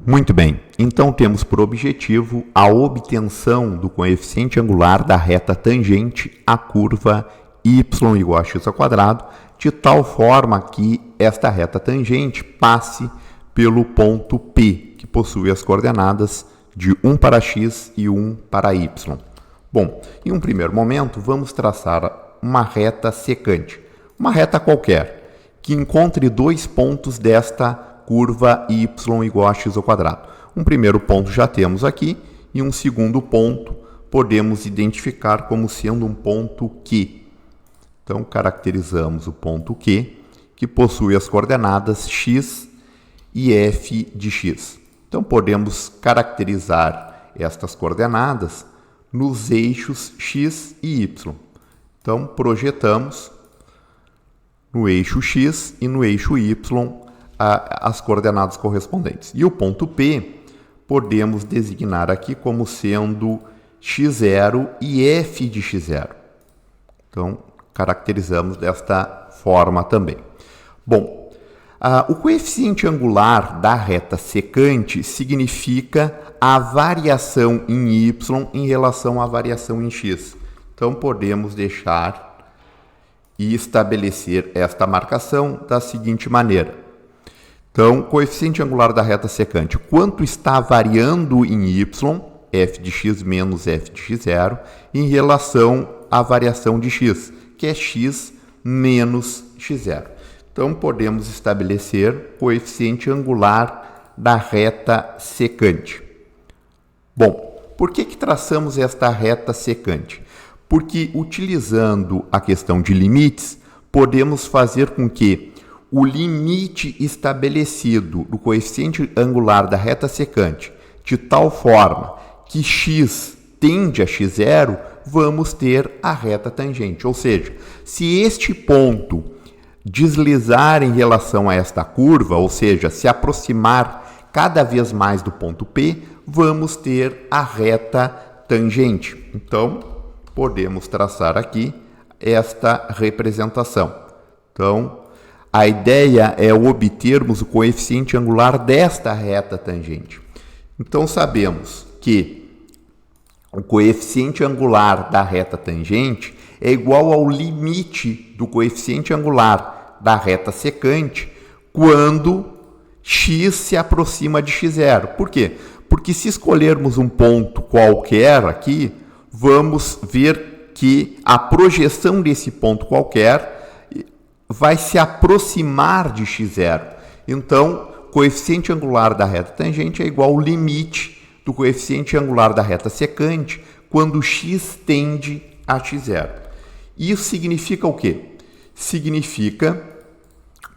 Muito bem, então temos por objetivo a obtenção do coeficiente angular da reta tangente à curva y igual a x², de tal forma que esta reta tangente passe pelo ponto P, que possui as coordenadas de 1 para x e 1 para y. Bom, em um primeiro momento, vamos traçar uma reta secante, uma reta qualquer, que encontre dois pontos desta curva y igual a x². Um primeiro ponto já temos aqui e um segundo ponto podemos identificar como sendo um ponto Q. Então, caracterizamos o ponto Q, que possui as coordenadas x e f de x. Então, podemos caracterizar estas coordenadas nos eixos x e y. Então, projetamos no eixo x e no eixo y as coordenadas correspondentes. E o ponto P podemos designar aqui como sendo x0 e f de x0. Então, caracterizamos desta forma também. Bom, o coeficiente angular da reta secante significa a variação em y em relação à variação em x. Então, podemos deixar e estabelecer esta marcação da seguinte maneira. Então, coeficiente angular da reta secante, quanto está variando em y, f de x menos f de x0, em relação à variação de x, que é x menos x0. Então, podemos estabelecer coeficiente angular da reta secante. Bom, por que traçamos esta reta secante? Porque, utilizando a questão de limites, podemos fazer com que o limite estabelecido do coeficiente angular da reta secante de tal forma que x tende a x0, vamos ter a reta tangente. Ou seja, se este ponto deslizar em relação a esta curva, ou seja, se aproximar cada vez mais do ponto P, vamos ter a reta tangente. Então, podemos traçar aqui esta representação. Então, a ideia é obtermos o coeficiente angular desta reta tangente. Então, sabemos que o coeficiente angular da reta tangente é igual ao limite do coeficiente angular da reta secante quando x se aproxima de x0. Por quê? Porque se escolhermos um ponto qualquer aqui, vamos ver que a projeção desse ponto qualquer vai se aproximar de x0. Então, coeficiente angular da reta tangente é igual ao limite do coeficiente angular da reta secante quando x tende a x0. Isso significa o quê? Significa,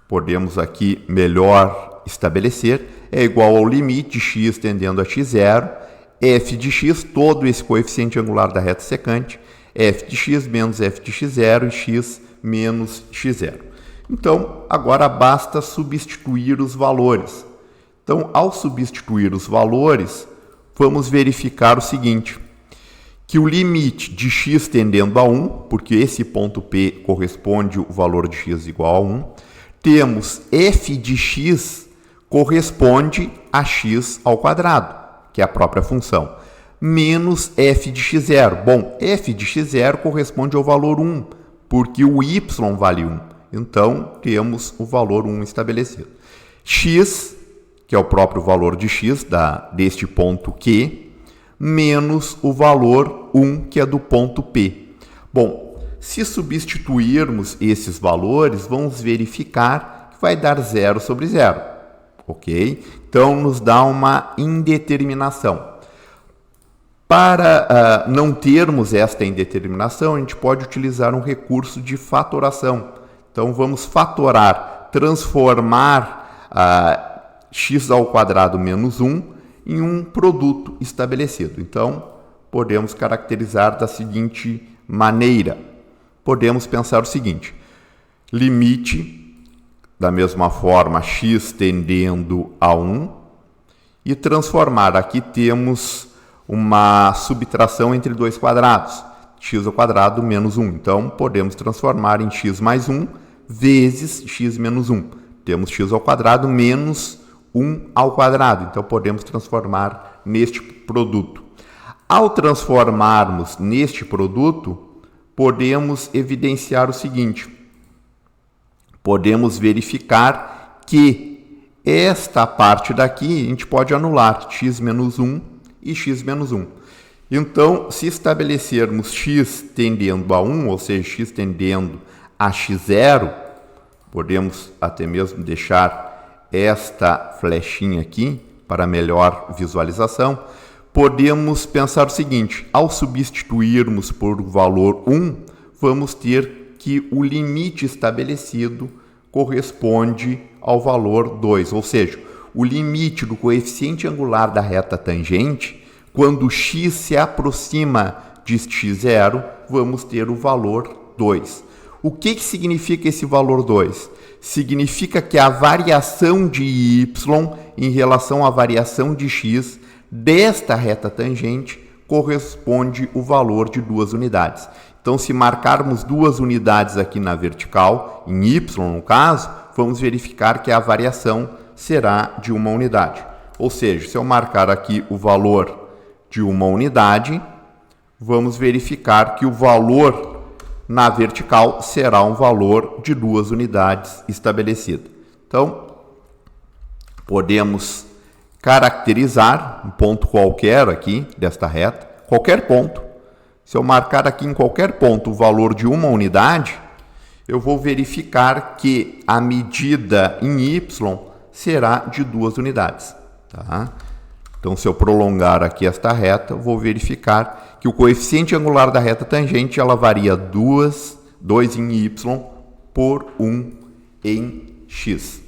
podemos aqui melhor estabelecer, é igual ao limite de x tendendo a x0, f de x, todo esse coeficiente angular da reta secante, f de x menos f de x0 e x menos x0. Então, agora basta substituir os valores. Então, ao substituir os valores, vamos verificar o seguinte, que o limite de x tendendo a 1, porque esse ponto P corresponde ao valor de x igual a 1, temos f de x corresponde a x ao quadrado, que é a própria função, menos f de x0. Bom, f de x0 corresponde ao valor 1, porque o y vale 1. Então, temos o valor 1 estabelecido. X, que é o próprio valor de x deste ponto Q, menos o valor 1, que é do ponto P. Bom, se substituirmos esses valores, vamos verificar que vai dar 0 sobre 0. Ok? Então, nos dá uma indeterminação. Para não termos esta indeterminação, a gente pode utilizar um recurso de fatoração. Então, vamos fatorar, transformar x ao quadrado menos 1 em um produto estabelecido. Então, podemos caracterizar da seguinte maneira. Podemos pensar o seguinte, limite, da mesma forma, x tendendo a 1, e transformar. Aqui temos uma subtração entre dois quadrados, x ao quadrado menos 1. Então, podemos transformar em x mais 1 vezes x menos 1. Temos x ao quadrado menos 1 ao quadrado. Então, podemos transformar neste produto. Ao transformarmos neste produto, podemos evidenciar o seguinte. Podemos verificar que esta parte daqui a gente pode anular, x menos 1 e x menos 1. Então, se estabelecermos x tendendo a 1, ou seja, x tendendo a x0, podemos até mesmo deixar esta flechinha aqui para melhor visualização. Podemos pensar o seguinte, ao substituirmos por valor 1, vamos ter que o limite estabelecido corresponde ao valor 2, ou seja, o limite do coeficiente angular da reta tangente, quando x se aproxima de x0, vamos ter o valor 2. O que significa esse valor 2? Significa que a variação de y em relação à variação de x desta reta tangente corresponde o valor de 2 unidades. Então, se marcarmos 2 unidades aqui na vertical, em y no caso, vamos verificar que a variação será de 1 unidade. Ou seja, se eu marcar aqui o valor de 1 unidade, vamos verificar que o valor na vertical será um valor de 2 unidades estabelecido. Então, podemos caracterizar um ponto qualquer aqui desta reta, qualquer ponto. Se eu marcar aqui em qualquer ponto o valor de 1 unidade, eu vou verificar que a medida em y será de 2 unidades. Tá? Então, se eu prolongar aqui esta reta, eu vou verificar que o coeficiente angular da reta tangente ela varia 2 em y por 1 em x.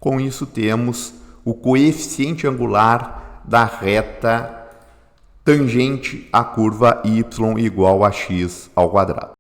Com isso, temos o coeficiente angular da reta tangente à curva y igual a x ao quadrado.